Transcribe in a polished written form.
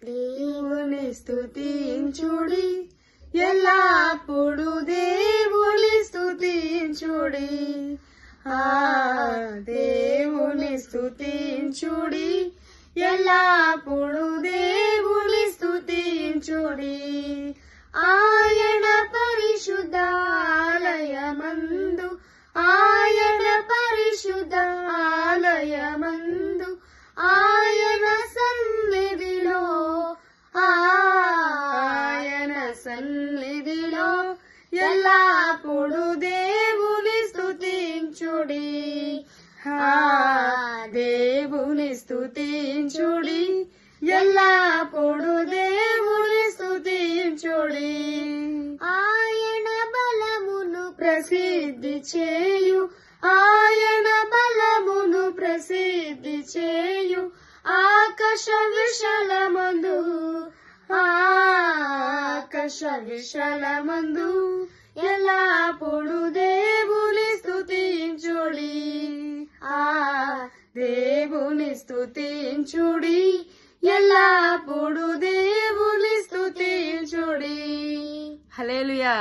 దేవుని స్తుతించుడి, ఎల్లప్పుడు దేవుని స్తుతించుడి. దేవుని స్తుతించుడి, ఎల్లప్పుడు దేవుని స్తుతించుడి. ఆయన పరిశుద్ధాలయమందు, ఆయన పరిశుద్ధాలయమందు, ఆయన సన్నిధిలో, ఆయన సన్నిధిలో ఎల్లప్పుడు దేవుని స్తుతించుడి. దేవుని స్తుతించుడి, ఎల్లప్పుడు దేవుని స్తుతించుడి. ఆయన బలమును ప్రసిద్ధి చేయు, ఆయన బలమును ప్రసిద్ధి చేయు. ఆకాశ విశాలమందు, ఆకాశ విశాలమందు ఎల్లప్పుడు దేవుని స్తుతించుడి. దేవుని స్తుతించుడి, ఎల్లప్పుడు దేవుని స్తుతించుడి. హల్లెలూయా.